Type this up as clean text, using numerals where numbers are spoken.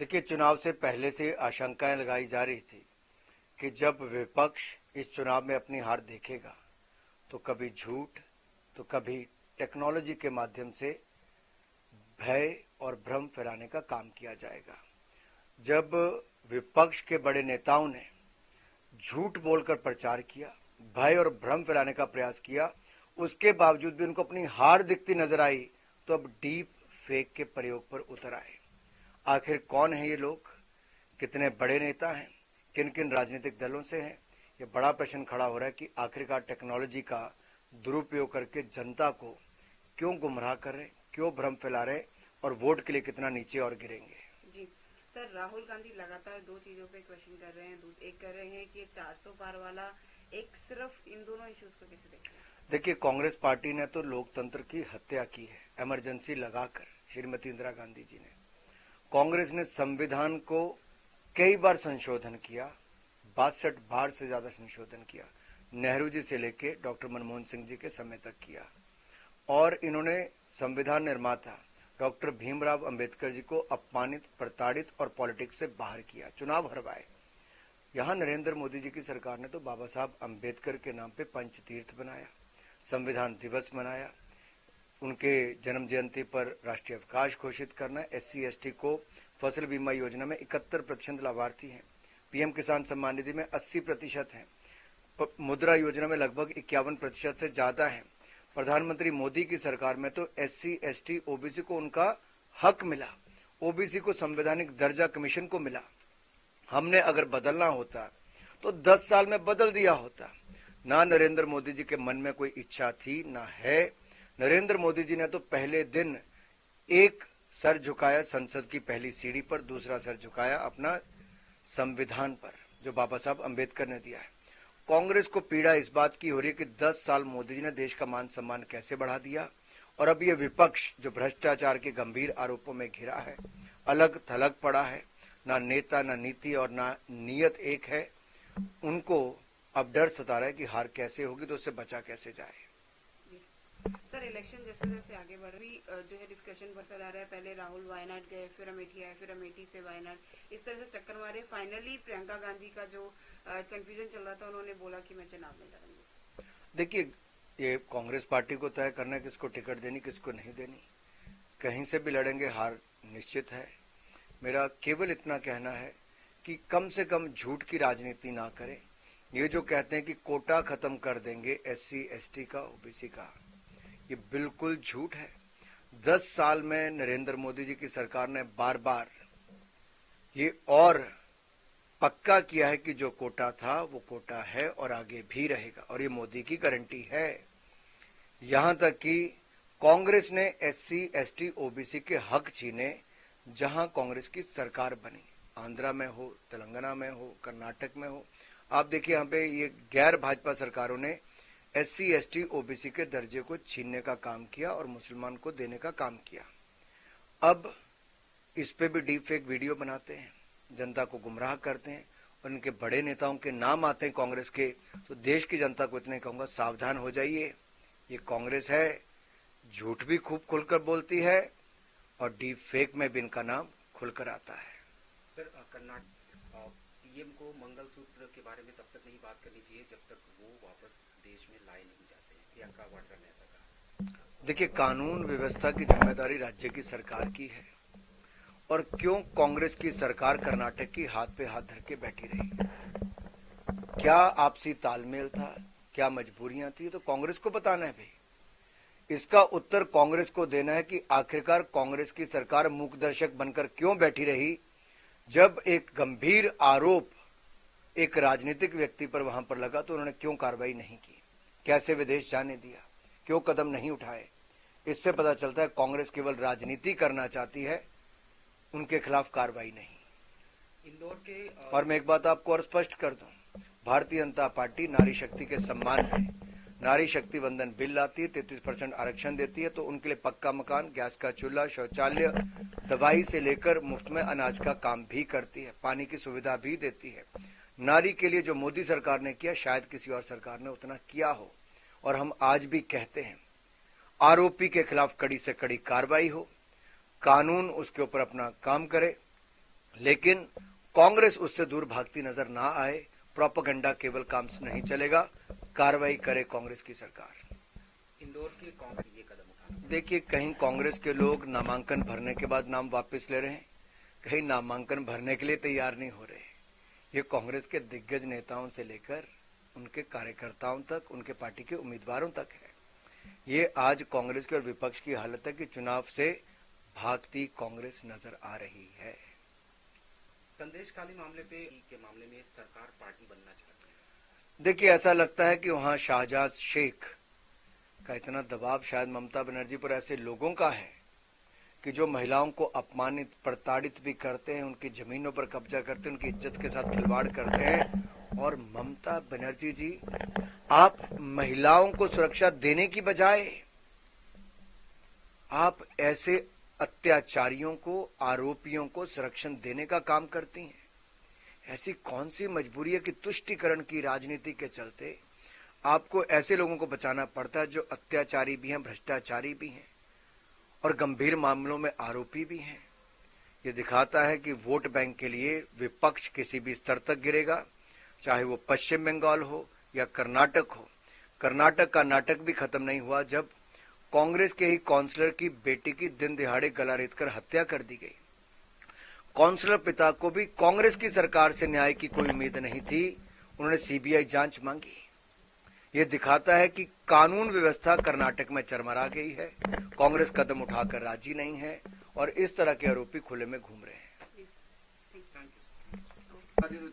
देखिए, चुनाव से पहले से आशंकाएं लगाई जा रही थी कि जब विपक्ष इस चुनाव में अपनी हार देखेगा तो कभी झूठ तो कभी टेक्नोलॉजी के माध्यम से भय और भ्रम फैलाने का काम किया जाएगा। जब विपक्ष के बड़े नेताओं ने झूठ बोलकर प्रचार किया, भय और भ्रम फैलाने का प्रयास किया, उसके बावजूद भी उनको अपनी हार दिखती नजर आई, तो अब डीप फेक के प्रयोग पर उतर आए। आखिर कौन है ये लोग, कितने बड़े नेता हैं, किन किन राजनीतिक दलों से हैं, ये बड़ा प्रश्न खड़ा हो रहा है कि आखिरकार टेक्नोलॉजी का दुरुपयोग करके जनता को क्यों गुमराह कर रहे, क्यों भ्रम फैला रहे और वोट के लिए कितना नीचे और गिरेंगे। जी सर, राहुल गांधी लगातार दो चीजों पे क्वेश्चन कर रहे हैं। एक कर रहे हैं कि 400 पार वाला, एक सिर्फ इन दोनों इश्यूज को कैसे देख रहे हैं? देखिए, कांग्रेस पार्टी ने तो लोकतंत्र की हत्या की है इमरजेंसी लगाकर। श्रीमती इंदिरा गांधी जी ने, कांग्रेस ने संविधान को कई बार संशोधन किया, 62 बार से ज्यादा संशोधन किया, नेहरू जी से लेके डॉक्टर मनमोहन सिंह जी के समय तक किया। और इन्होंने संविधान निर्माता डॉक्टर भीमराव अंबेडकर जी को अपमानित, प्रताड़ित और पॉलिटिक्स से बाहर किया, चुनाव हरवाए। यहां नरेंद्र मोदी जी की सरकार ने तो बाबा साहब अंबेडकर के नाम पे पंचतीर्थ बनाया, संविधान दिवस मनाया, उनके जन्म जयंती पर राष्ट्रीय अवकाश घोषित करना, SC ST को फसल बीमा योजना में 71% लाभार्थी हैं, PM किसान सम्मान निधि में 80% हैं, मुद्रा योजना में लगभग 51% से ज्यादा हैं। प्रधानमंत्री मोदी की सरकार में तो SC ST OBC को उनका हक मिला, OBC को संवैधानिक दर्जा कमीशन को मिला। हमने अगर बदलना होता तो 10 साल में बदल दिया होता। ना नरेंद्र मोदी जी के मन में कोई इच्छा थी, ना है। नरेंद्र मोदी जी ने तो पहले दिन एक सर झुकाया संसद की पहली सीढ़ी पर, दूसरा सर झुकाया अपना संविधान पर जो बाबा साहब अंबेडकर ने दिया है। कांग्रेस को पीड़ा इस बात की हो रही है कि 10 साल मोदी जी ने देश का मान सम्मान कैसे बढ़ा दिया, और अब ये विपक्ष जो भ्रष्टाचार के गंभीर आरोपों में घिरा है, अलग थलग पड़ा है, ना नेता ना नीति और ना नीयत एक है, उनको अब डर सता रहा है कि हार कैसे होगी तो उससे बचा कैसे जाए। सर, इलेक्शन जैसे जैसे आगे बढ़ रही जो है डिस्कशन बढ़ता जा रहा है। पहले राहुल वायनाड गए, फिर अमेठी आए, फिर अमेठी से वायनाड, इस तरह से चक्कर मारे। फाइनली प्रियंका गांधी का जो कंफ्यूजन चल रहा था, उन्होंने बोला कि मैं चुनाव में लड़ूंगी। देखिए, ये कांग्रेस पार्टी को तय करना है किसको टिकट देनी, किसको नहीं देनी। कहीं से भी लड़ेंगे, हार निश्चित है। मेरा केवल इतना कहना है कि कम से कम झूठ की राजनीति ना करें। ये जो कहते हैं कि कोटा खत्म कर देंगे SC ST का, OBC का, ये बिल्कुल झूठ है। 10 साल में नरेंद्र मोदी जी की सरकार ने बार बार ये और पक्का किया है कि जो कोटा था वो कोटा है और आगे भी रहेगा, और ये मोदी की गारंटी है। यहां तक कि कांग्रेस ने SC ST OBC के हक छीने जहां कांग्रेस की सरकार बनी, आंध्रा में हो, तेलंगाना में हो, कर्नाटक में हो। आप देखिए, यहाँ पे ये गैर भाजपा सरकारों ने SC ST OBC के दर्जे को छीनने का काम किया और मुसलमान को देने का काम किया। अब इस पे भी डीप फेक वीडियो बनाते हैं, जनता को गुमराह करते हैं, उनके बड़े नेताओं के नाम आते हैं कांग्रेस के, तो देश की जनता को इतने कहूंगा, सावधान हो जाइए। ये कांग्रेस है, झूठ भी खूब खुलकर बोलती है और डीप फेक में भी इनका नाम खुलकर आता है। सर, कर्नाटक PM को मंगलसूत्र के बारे में तब तक नहीं बात करनी चाहिए जब तक वो वापस देश में लाए नहीं जाते हैं। प्रियंका वाड्रा ने ऐसा कहा। देखिए, कानून व्यवस्था की जिम्मेदारी राज्य की सरकार की है, और क्यों कांग्रेस की सरकार कर्नाटक की हाथ पे हाथ धर के बैठी रही? क्या आपसी तालमेल था, क्या मजबूरियां थी, तो कांग्रेस को बताना है भाई। इसका उत्तर कांग्रेस को देना है कि आखिरकार कांग्रेस की सरकार मूक दर्शक बनकर क्यों बैठी रही, जब एक गंभीर आरोप एक राजनीतिक व्यक्ति पर वहां पर लगा तो उन्होंने क्यों कार्रवाई नहीं की, कैसे विदेश जाने दिया, क्यों कदम नहीं उठाए। इससे पता चलता है कांग्रेस केवल राजनीति करना चाहती है, उनके खिलाफ कार्रवाई नहीं। इंदौर के और मैं एक बात आपको और स्पष्ट कर दूं, भारतीय जनता पार्टी नारी शक्ति के सम्मान में नारी शक्ति वंदन बिल लाती है, 33% आरक्षण देती है, तो उनके लिए पक्का मकान, गैस का चूल्हा, शौचालय, दवाई से लेकर मुफ्त में अनाज का काम भी करती है, पानी की सुविधा भी देती है। नारी के लिए जो मोदी सरकार ने किया, शायद किसी और सरकार ने उतना किया हो। और हम आज भी कहते हैं, आरोपी के खिलाफ कड़ी से कड़ी कार्रवाई हो, कानून उसके ऊपर अपना काम करे, लेकिन कांग्रेस उससे दूर भागती नजर ना आए। प्रोपेगेंडा केवल काम से नहीं चलेगा, कार्रवाई करे कांग्रेस की सरकार। इंदौर के कांग्रेस ये कदम उठाना, देखिए, कहीं कांग्रेस के लोग नामांकन भरने के बाद नाम वापस ले रहे हैं, कहीं नामांकन भरने के लिए तैयार नहीं हो रहे। ये कांग्रेस के दिग्गज नेताओं से लेकर उनके कार्यकर्ताओं तक, उनके पार्टी के उम्मीदवारों तक है। ये आज कांग्रेस के और विपक्ष की हालत है कि चुनाव से भागती कांग्रेस नजर आ रही है। संदेश खाली मामले के मामले में सरकार पार्टी बनना चाहती है। देखिए, ऐसा लगता है कि वहां शाहजहां शेख का इतना दबाव शायद ममता बनर्जी पर ऐसे लोगों का है कि जो महिलाओं को अपमानित, प्रताड़ित भी करते हैं, उनकी जमीनों पर कब्जा करते हैं, उनकी इज्जत के साथ खिलवाड़ करते हैं। और ममता बनर्जी जी, आप महिलाओं को सुरक्षा देने की बजाय आप ऐसे अत्याचारियों को, आरोपियों को संरक्षण देने का काम करती हैं। ऐसी कौन सी मजबूरी है कि तुष्टीकरण की राजनीति के चलते आपको ऐसे लोगों को बचाना पड़ता है जो अत्याचारी भी हैं, भ्रष्टाचारी भी हैं और गंभीर मामलों में आरोपी भी हैं। ये दिखाता है कि वोट बैंक के लिए विपक्ष किसी भी स्तर तक गिरेगा, चाहे वो पश्चिम बंगाल हो या कर्नाटक हो। कर्नाटक का नाटक भी खत्म नहीं हुआ जब कांग्रेस के ही काउंसलर की बेटी की दिन दिहाड़े गला रेतकर हत्या कर दी गई। काउंसलर पिता को भी कांग्रेस की सरकार से न्याय की कोई उम्मीद नहीं थी, उन्होंने सीबीआई जांच मांगी। ये दिखाता है कि कानून व्यवस्था कर्नाटक में चरमरा गई है, कांग्रेस कदम उठाकर राजी नहीं है और इस तरह के आरोपी खुले में घूम रहे हैं। Thank you.